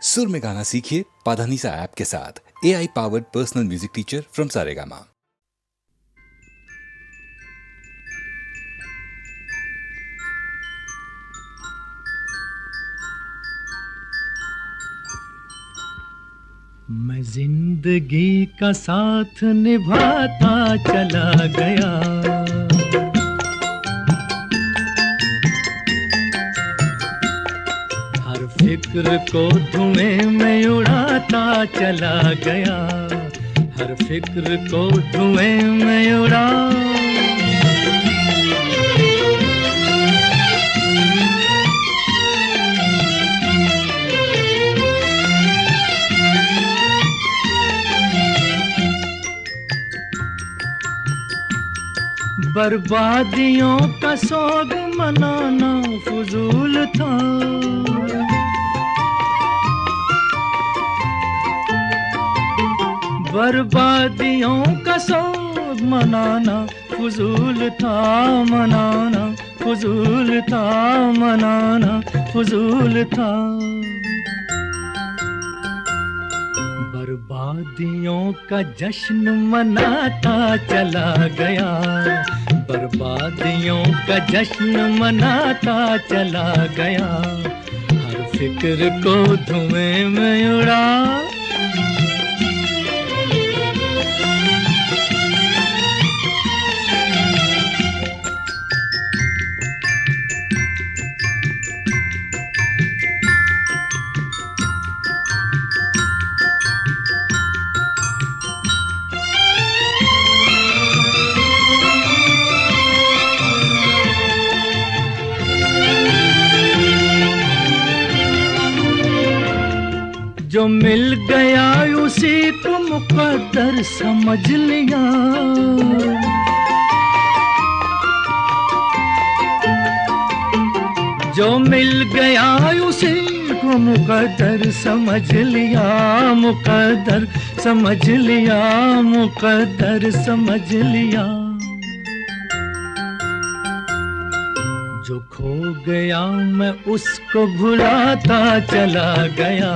सुर में गाना सीखिए पाधानीसा ऐप के साथ। AI powered personal music teacher from Saregama. मैं जिंदगी का साथ निभाता चला गया, हर फिक्र को धुएं में उड़ाता चला गया, हर फिक्र को धुएं में उड़ा। बर्बादियों का सोग मनाना फजूल था, बर्बादियों का सोग मनाना फजूल था, मनाना फजूल था, मनाना फजूल था। बर्बादियों का जश्न मनाता चला गया, बर्बादियों का जश्न मनाता चला गया, हर फिक्र को धुएं में उड़ा। जो मिल गया उसी को मुकद्दर समझ लिया, जो मिल गया उसी को मुकद्दर समझ लिया, मुकद्दर समझ लिया, मुकद्दर समझ लिया। जो खो गया मैं उसको भुलाता चला गया,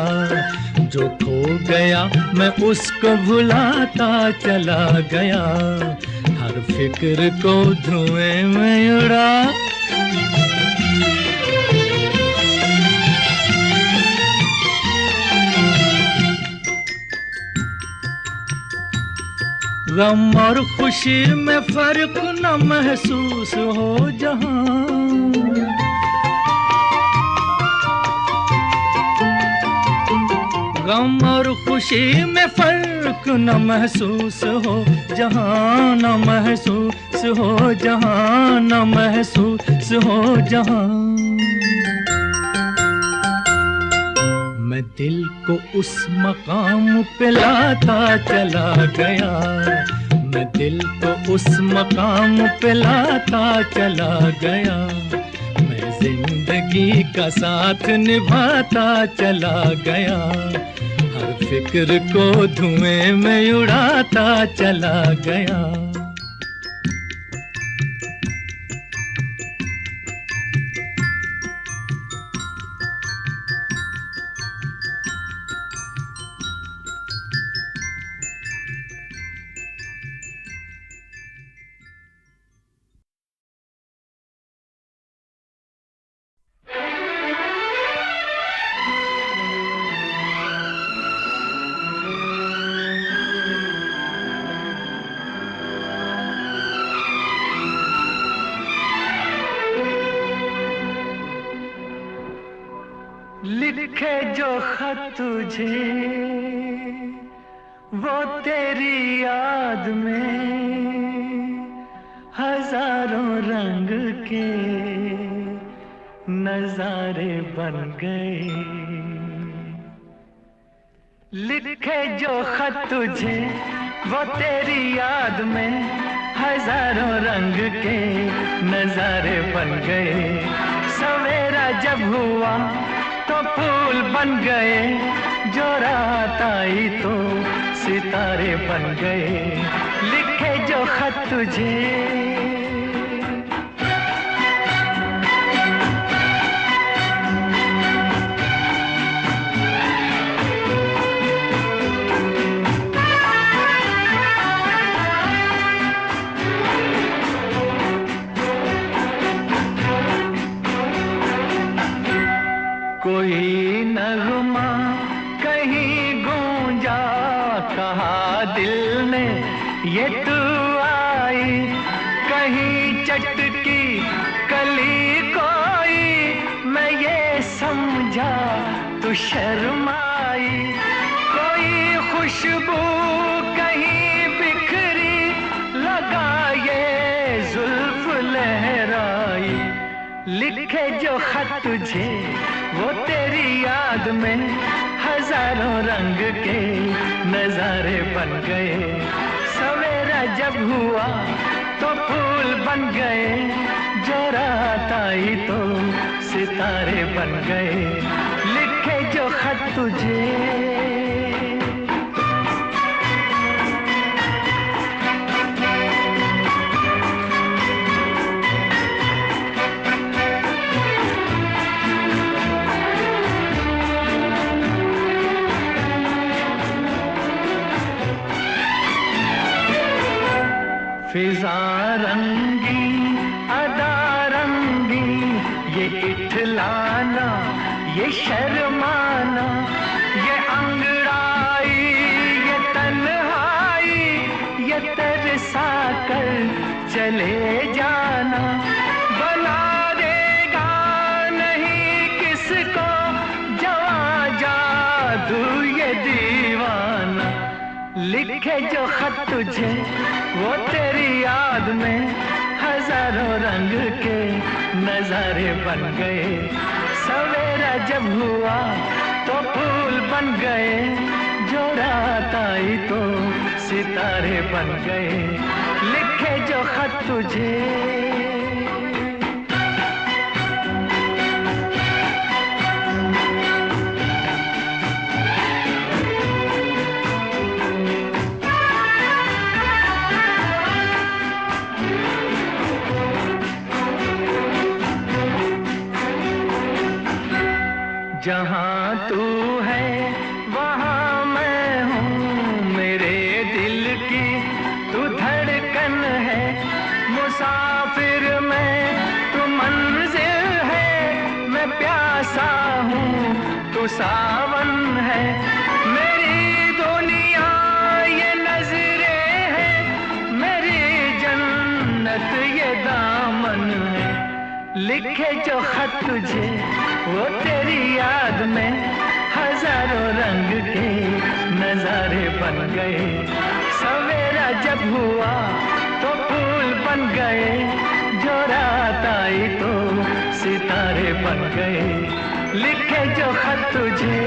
जो खो गया मैं उसको भुलाता चला गया, हर फिक्र को धुएं में उड़ा। गम और खुशी में फर्क न महसूस हो जहां, गम और खुशी में फर्क न महसूस हो जहां, न महसूस हो जहां, न महसूस हो जहां। मैं दिल को उस मकाम पे लाता चला गया, मैं दिल को उस मकाम पे लाता चला गया, मैं जिंदगी का साथ निभाता चला गया, हर फिक्र को धुएं में उड़ाता चला गया। लिखे जो खत तुझे वो तेरी याद में हजारों रंग के नजारे बन गए, लिखे जो खत तुझे वो तेरी याद में हजारों रंग के नजारे बन गए, सवेरा जब हुआ तो फूल बन गए, जो रात आई तो सितारे बन गए, लिखे जो खत तुझे। नगमा कहीं गूंजा, कहा दिल ने ये तू आई, कहीं चटकी कली कोई, मैं ये समझा तू शर्माई, कोई खुशबू कहीं बिखरी, लगा ये जुल्फ लहराई, लिखे जो खत तुझे वो तेरी याद में हजारों रंग के नजारे बन गए, सवेरा जब हुआ तो फूल बन गए, जो रात आई तो सितारे बन गए, लिखे जो खत तुझे। फिजा रंगी अदा रंगी, ये इठलाना ये शर्माना, ये अंगड़ाई ये तन्हाई, ये तरसा कर चले जाना, बना देगा नहीं किसको जवां जादू ये दीवाना, लिखे जो खत तुझे वो तेरी याद में हजारों रंग के नजारे बन गए, सवेरा जब हुआ तो फूल बन गए, जो रात आई तो सितारे बन गए, लिखे जो खत तुझे। जहाँ तू है वहाँ मैं हूँ, मेरे दिल की तू धड़कन है, मुसाफिर मैं तू मंजिल है, मैं प्यासा हूँ तू सावन है, मेरी दुनिया ये नजरें है, मेरी जन्नत ये दामन है, लिखे जो खत तुझे वो तेरी याद में हजारों रंग के नजारे बन गए, सवेरा जब हुआ तो फूल बन गए, जो रात आई तो सितारे बन गए, लिखे जो खत तुझे।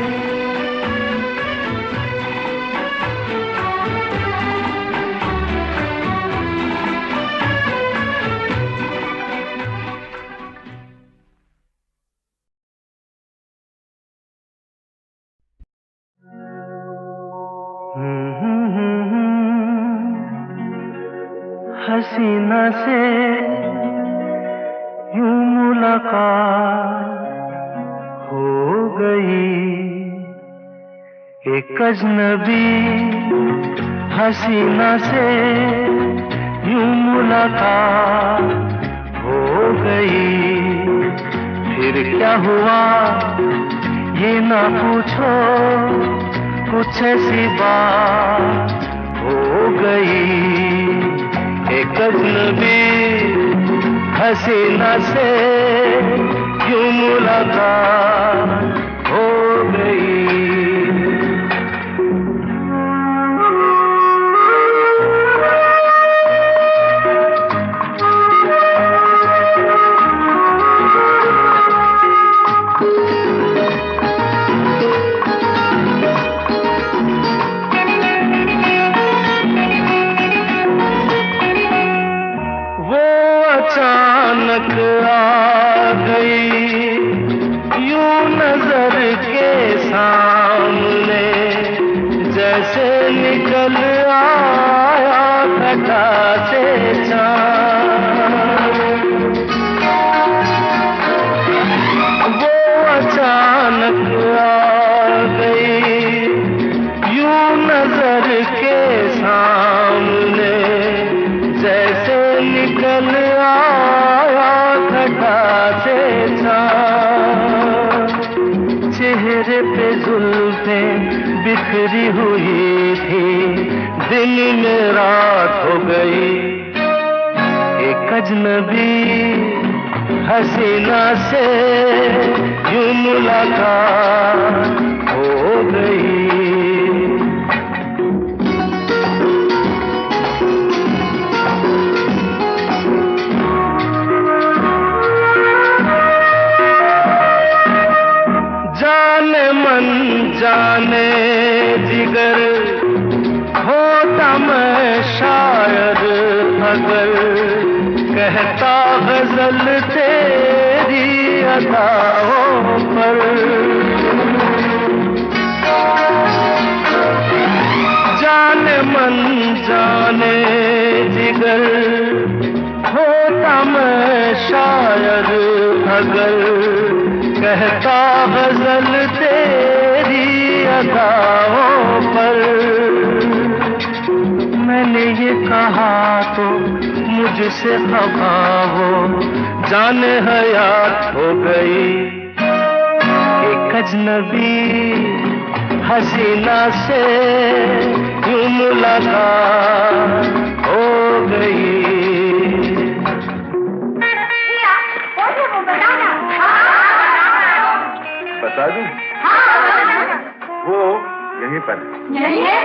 हसीना से यूं मुलाकात हो गई, एक अजनबी हसीना से यूं मुलाकात हो गई, फिर क्या हुआ ये ना पूछो, कुछ ऐसी बात हो गई, एक अजनबी हसीना से यूं मुलाकात हो गई। अचानक आ गई यूं नजर पे जुल्फें बिखरी हुई थी, दिन में रात हो गई। एक अजनबी हसीना से यूं मुलाकात हो गई। जाने मन जाने जिगर होता मैं शायद अगर कहता गजल तेरी अदाओं पर। जाने मन जाने जिगर होता मैं शायद अगर कहता गजल तेरी अदाओं पर। मैंने ये कहा तो मुझसे खफा हो, जाने हयात हो गई। एक अजनबी हसीना से यूं मुलाकात हो गई। बता दूं? वो यहीं पर यहीं है?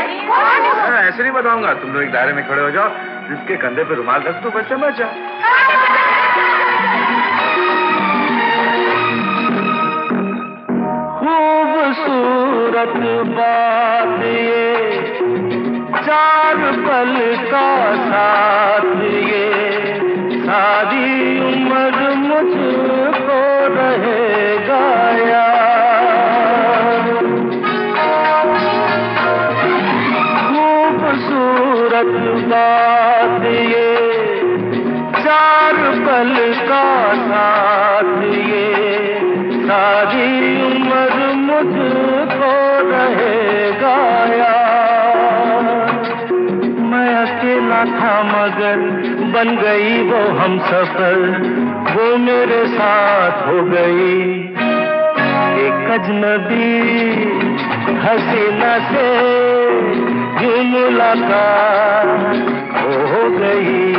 ऐसे नहीं बताऊंगा, तुम लोग एक दायरे में खड़े हो जाओ, जिसके कंधे पे रुमाल रख दो, बस समझ जाओ। खूबसूरत बात ये, चार पल का साथ ये, सारी उम्र मुझको रहेगा याद। खूबसूरत बात ये, चार पल का साथ ये, सारी उम्र मुझको रहेगा याद। मैं अकेला था मगर बन गई वो हमसफर, वो मेरे साथ हो गई। एक अजनबी हसीना से यूं मुलाकात हो गई।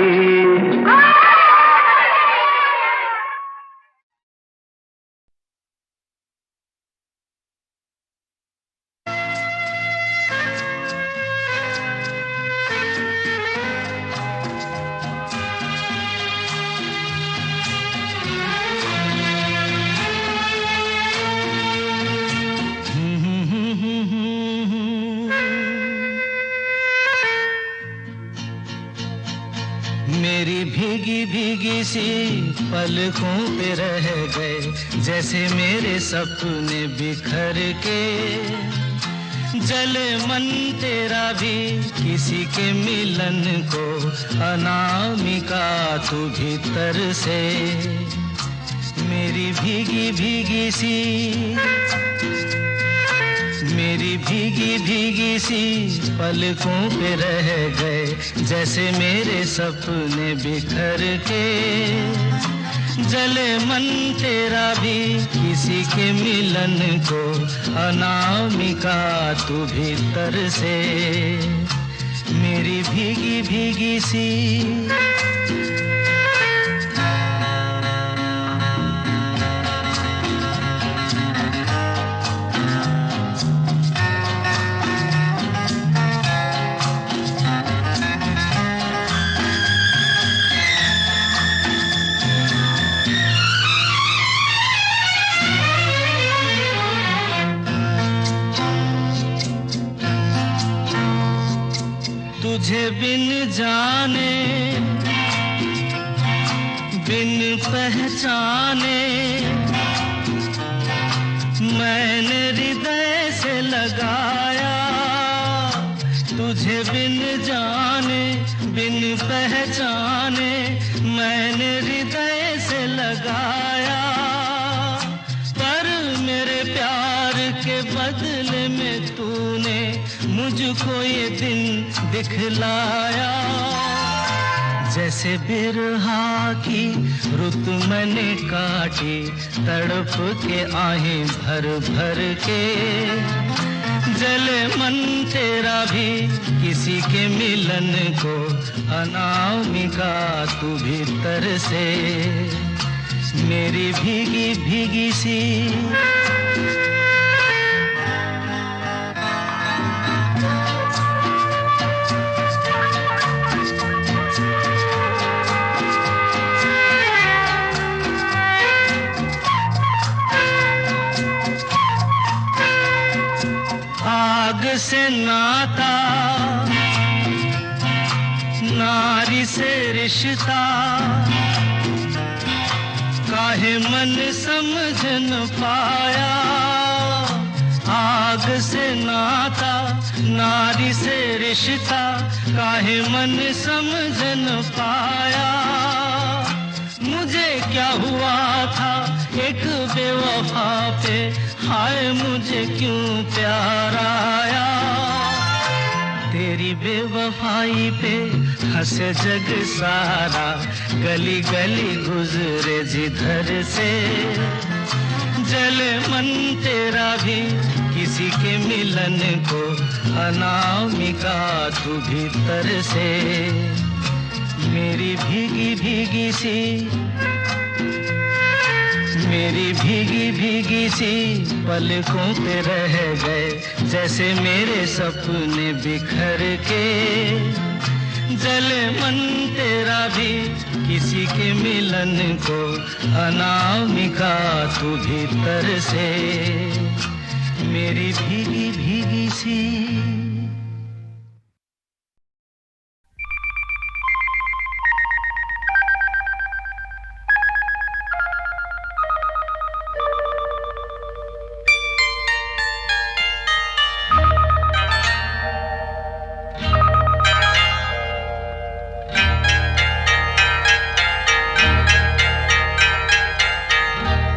मेरी भीगी भीगी सी पलकों पे रह गए, जैसे मेरे सपने बिखर के। जले मन तेरा भी किसी के मिलन को, अनामिका तू भीतर से। मेरी भीगी भीगी सी, मेरी भीगी भीगी सी पलकों पे रह गए, जैसे मेरे सपने बिखर के। जले मन तेरा भी किसी के मिलन को, अनामिका तू भीतर से। मेरी भीगी भीगी सी। तुझे बिन जाने बिन पहचाने, मैंने हृदय से लगाया। तुझे बिन जाने बिन पहचाने, मैंने हृदय से लगाया। पर मेरे प्यार के बदले में तूने मुझको ये दिन दिखलाया। जैसे बिरहा की रुत मैंने काटी, तड़प के आहें भर भर के। जले मन तेरा भी किसी के मिलन को, अनामिका तू भीतर से मेरी भीगी भीगी सी। आग से नाता, नारी से रिश्ता, काहे मन समझ न पाया। आग से नाता, नारी से रिश्ता, काहे मन समझ न पाया। मुझे क्या हुआ था एक बेवफा पे, हाय मुझे क्यों प्यार आया। तेरी बेवफाई पे हंसे जग सारा, गली गली गुजरे जिधर से। जले मन तेरा भी किसी के मिलन को, अनामिका तू भीतर से मेरी भीगी भीगी सी, मेरी भीगी भीगी सी पलकों पे रह गए, जैसे मेरे सपने बिखर के। जले मन तेरा भी किसी के मिलन को, अनामिका तू भीतर से मेरी भीगी भीगी सी।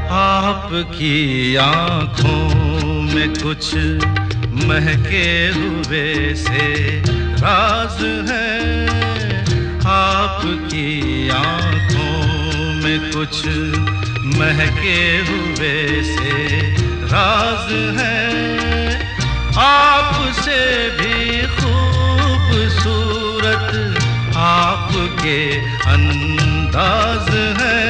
आपकी आँखों में कुछ महके हुए से राज है। आपकी आँखों में कुछ महके हुए से राज है। आपसे भी खूबसूरत आपके अंदाज है।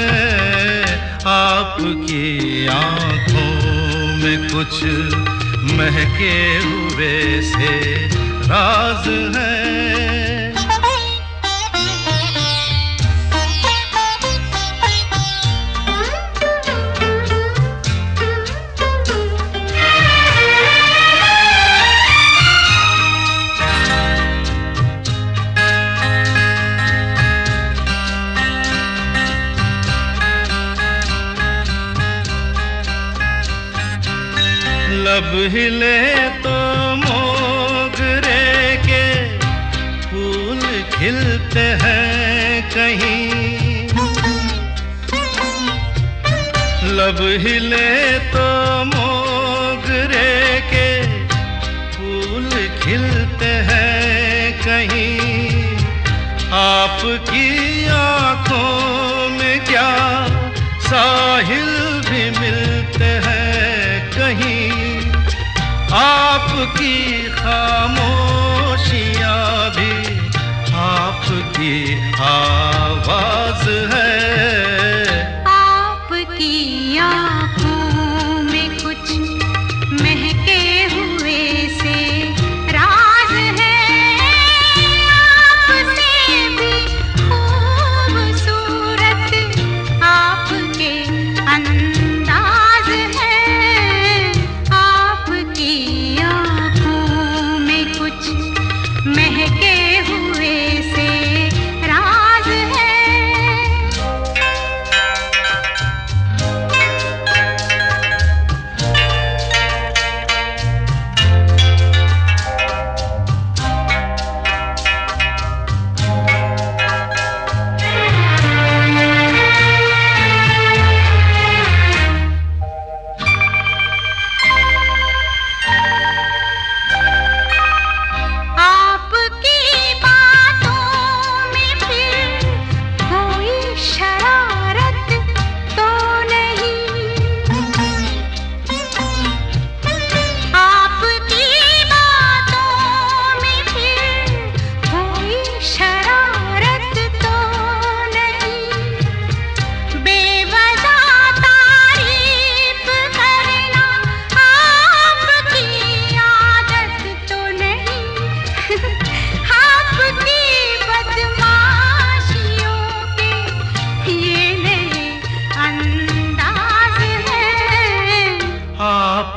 आपकी आँखों में कुछ महके हुए से राज है। लब हिले तो मोगरे के फूल खिलते हैं कहीं। लब हिले तो मोगरे के फूल खिलते हैं कहीं। आपकी आँखों में क्या साहिल भी मिलते हैं कहीं। आपकी खामोशियाँ भी आपकी आवाज़ है। आपकी आँखों में कुछ महके हुए से राज है। आपसे भी खूबसूरत आपके अंदाज है। आपकी आँखों में कुछ महके हुए से राज है।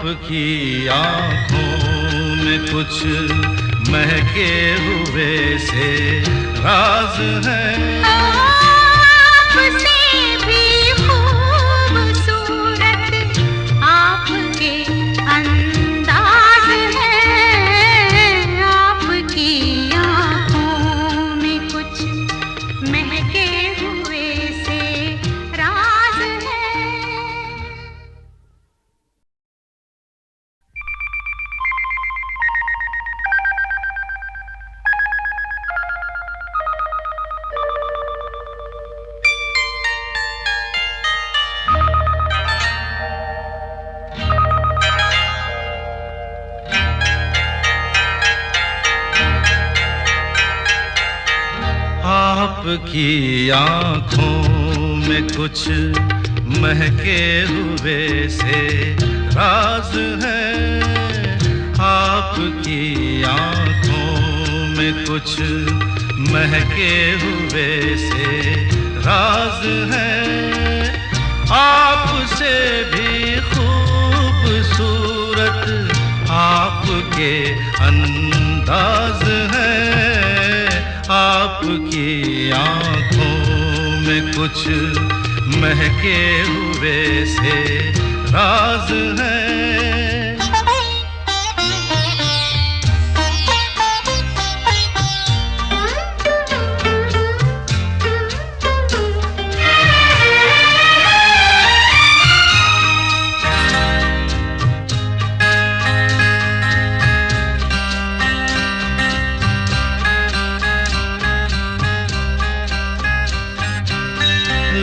आपकी आँखों में कुछ महके हुए से राज है। आपसे भी खूबसूरत आपके अंदाज है। आपकी आँखों में कुछ महके हुए से राज है। आपकी आँखों में कुछ महके हुए से राज है। आपकी आँखों में कुछ महके हुए से राज है। आपसे भी खूबसूरत आपके अंदाज है। आपकी आँखों में कुछ महके हुए से राज है।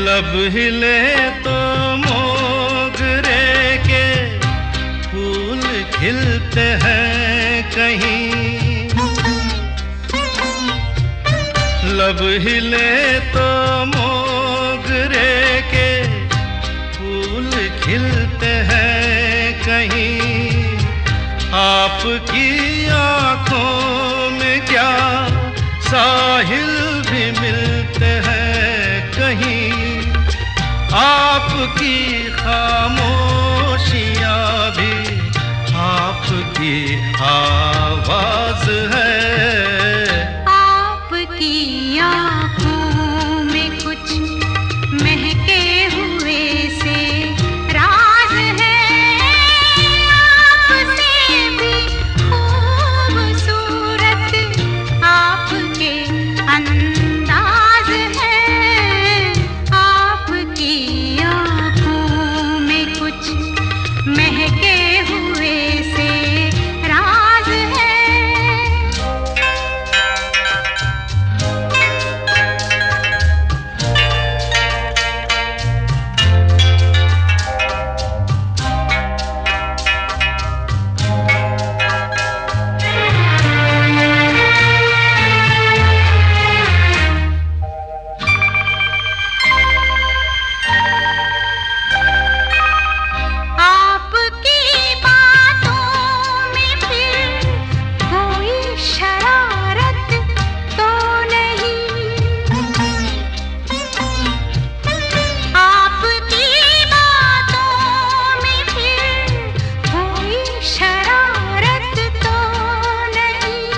लब हिले तो मोगरे के फूल खिलते हैं कहीं। लब हिले तो मोगरे के फूल खिलते हैं कहीं। आपकी आँखों में क्या साहिल भी मिलते हैं कहीं। आपकी खामोशियाँ भी आपकी आवाज है। आपकी आँखों में कुछ महके हुए से राज है। आपसे भी खूबसूरत आपके अंदाज है। आपकी आँखों में कुछ महके हुए से राज है। आपकी बातों में फिर कोई शरारत तो नहीं। आपकी बातों में फिर कोई शरारत तो नहीं।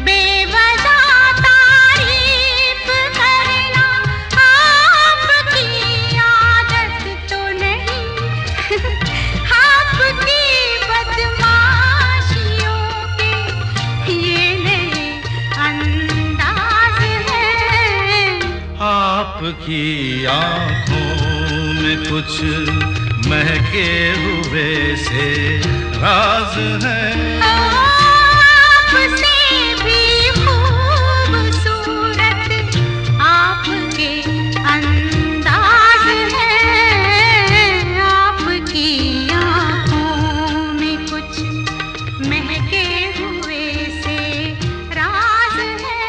बेवजह तारीफ करना आपकी आदत तो नहीं। आपकी बदमाशियों के ये नए अंदाज हैं। आपकी आँखों में कुछ महके हुए से राज है। आपसे भी खूबसूरत आपके अंदाज है। आपकी आँखों में कुछ महके हुए से राज है।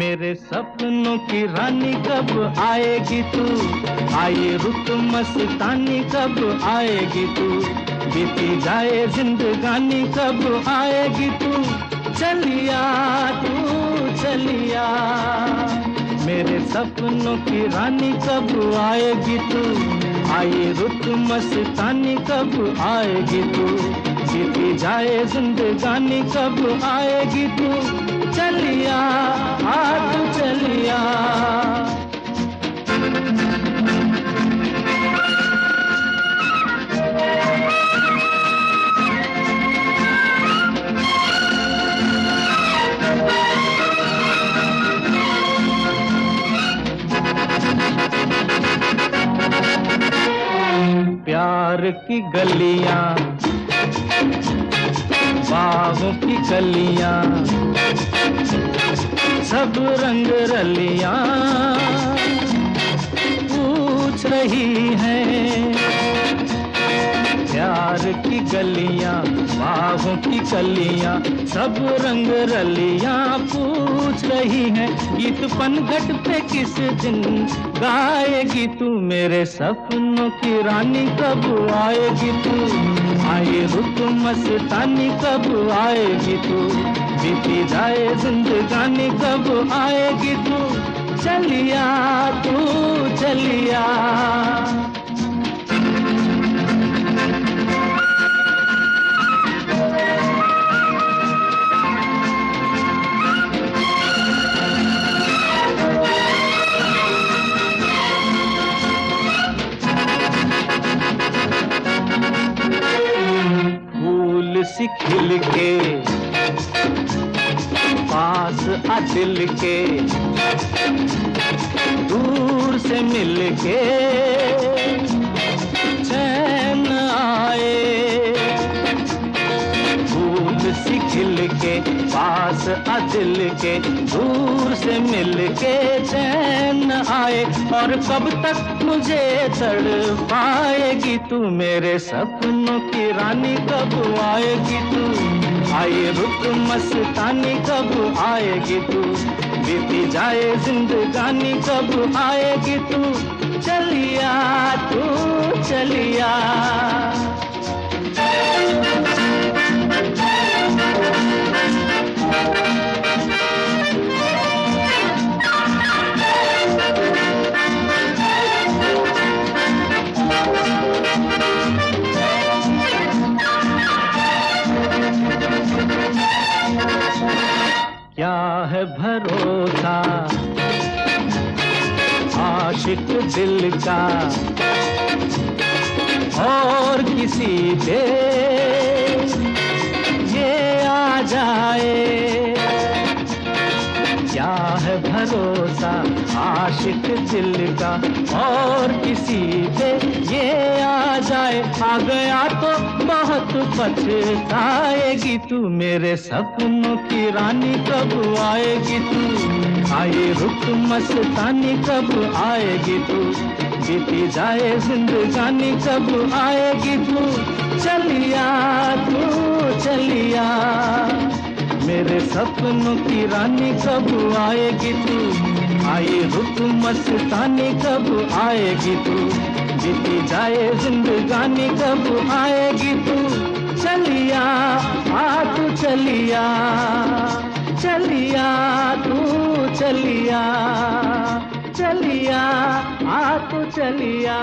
मेरे सपनों की रानी कब आएगी तू, आए रुत मस्तानी कब आएगी तू, बीती जाए जिंदगानी कब आएगी तू, चलिया तू चलिया, मेरे सपनों की रानी कब आएगी तू, आए रुत मस्तानी कब आएगी तू, बीती जाए जिंदगानी कब आएगी तू, चलिया आ तू चलिया। प्यार की गलियां, बागों की कलियां, सब रंग रलियां पूछ रही हैं, प्यार की गलियां, बागों की कलियां, सब रंग रलियां पूछ रही हैं, गीत पनघट पे किस दिन गाएगी तू, मेरे सपनों की रानी कब आएगी तू, आए रुत मस्तानी कब आएगी तू, बीती जाए जिंदगानी कब आएगी तू, चलिया तू चलिया। सी खिल के पास आ दिल के, दूर से मिल के चैन आए, फूल सी खिल के पास आ दिल के, दूर से मिल के चैन आए, और कब तक मुझे तड़पाएगी तू, मेरे सपनों की रानी कब आएगी तू, आए रुत मस्तानी कब आएगी तू, बीती जाए जिंदगानी कब आएगी तू, चलिया तू चलिया। क्या है भरोसा आशिक दिल का और किसी पे ये आ जाए, क्या है भरोसा आशिक दिल का और किसी पे ये आ जाए, आ गया तो बहुत पछताएगी तू, मेरे सपनों की रानी कब आएगी तू, आए रुत मस्तानी कब आएगी तू, बीती जाए जिंदगानी कब आएगी तू, चलिया तू चलिया, मेरे सपनों की रानी कब आएगी तू, आए रुत मस्तानी कब आएगी तू, बीती जाए जिंदगानी कब आएगी तू, चलिया आ तू चलिया, चलिया तू चलिया, चलिया आ तू चलिया।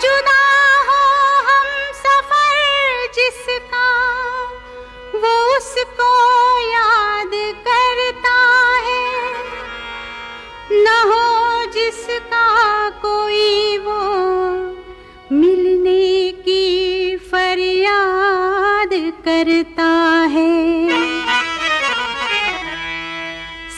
जुदा हो हम सफर जिसका, वो उसको याद करता है। न हो जिसका कोई, वो मिलने की फरियाद करता है।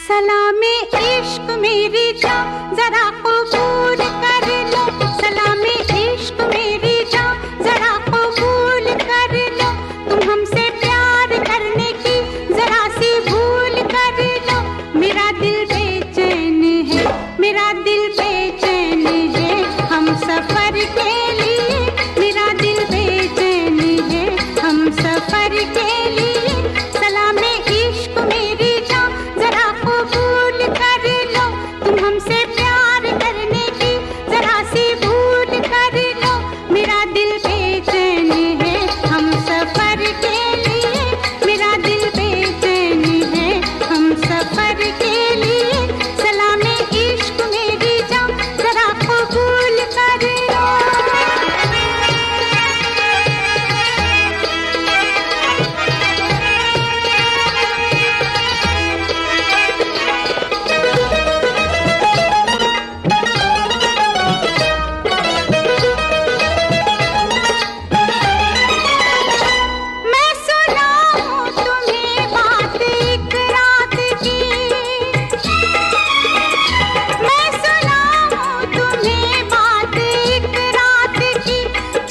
सलामे इश्क मेरी जान जरा कबूल कर लो, सलामे इश्क मेरी जान जरा कबूल कर लो। तुम हमसे प्यार करने की जरा सी भूल कर लो। मेरा दिल बेचैन है, मेरा दिल बेचैन है हम सफर के लिए। मेरा दिल बेचैन है हम सफर के लिए। सलामे इश्क मेरी जान जरा कबूल कर लो। तुम हमसे प्यार करने की जरा सी भूल कर लो। मेरा दिल बेचैन है हम सफर के लिए। मेरा दिल बेचैन है हम सफर के लिए। सलामे इश्क मेरी जान जरा कबूल कर लो। मैं सुनाऊं तुम्हें बात एक रात की, मैं सुनाऊं तुम्हें बात एक रात की।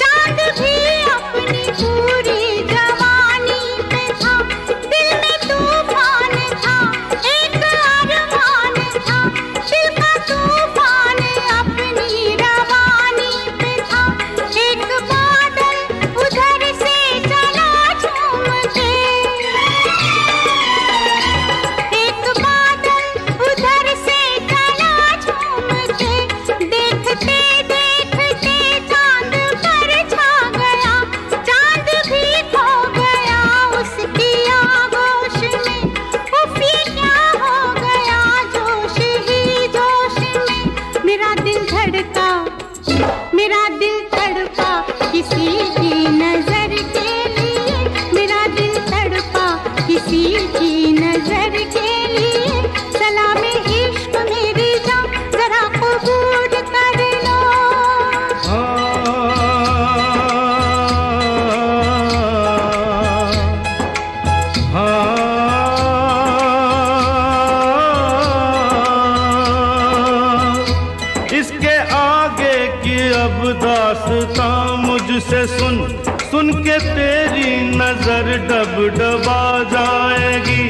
चांद भी अपनी पूरी जवानी पे था, दिल में तूफान था, एक अरमान था। दिल का तूफान अपनी रवानी पे था। एक बादल उधर से चला झूम के, एक बादल उधर से चला झूम के। देखते देखते चांद पर छा गया, चांद भी खो गया उसकी आगोश में। उफ ये क्या हो गया जोश ही जोश में। मेरा दिल धड़का, मेरा दिल तड़पा किसी की नजर के लिए। मेरा दिल तड़पा किसी की नजर के लिए। सलामे इश्क मेरी जान जरा कबूल कर लो। इसके आगे की अब दास्तां मुझसे सुन, सुन के तेरी नजर डब डबा जाएगी।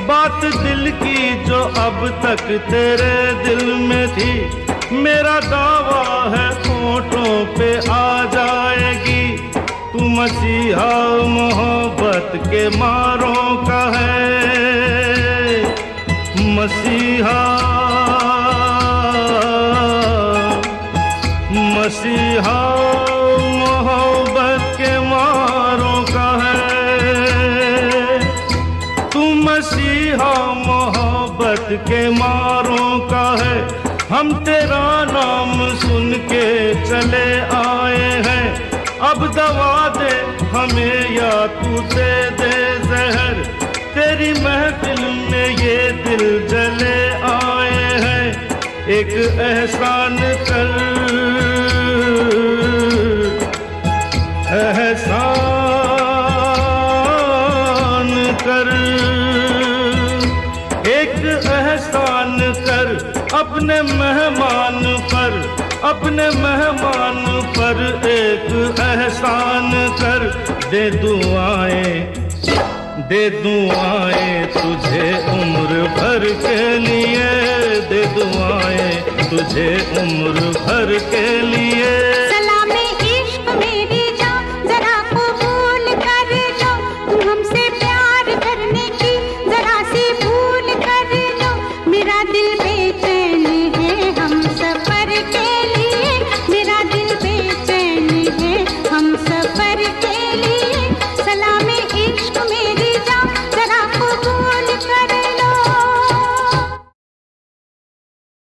बात दिल की जो अब तक तेरे दिल में थी, मेरा दावा है होठों पे आ जाएगी। तू मसीहा मोहब्बत के मारों का है, मसीहा मसीहा मोहब्बत के मारों का है। तू मसीहा मोहब्बत के मारों का है। हम तेरा नाम सुन के चले आए हैं। अब दवा दे हमें या तू दे दे जहर। तेरी महफिल में ये दिल जले आए हैं। एक एहसान कर, एहसान कर, एक एहसान कर अपने मेहमान पर, अपने मेहमान पर एक एहसान कर। दे दुआएं, दे दुआएं तुझे उम्र भर के लिए। दे दुआएं तुझे उम्र भर के लिए।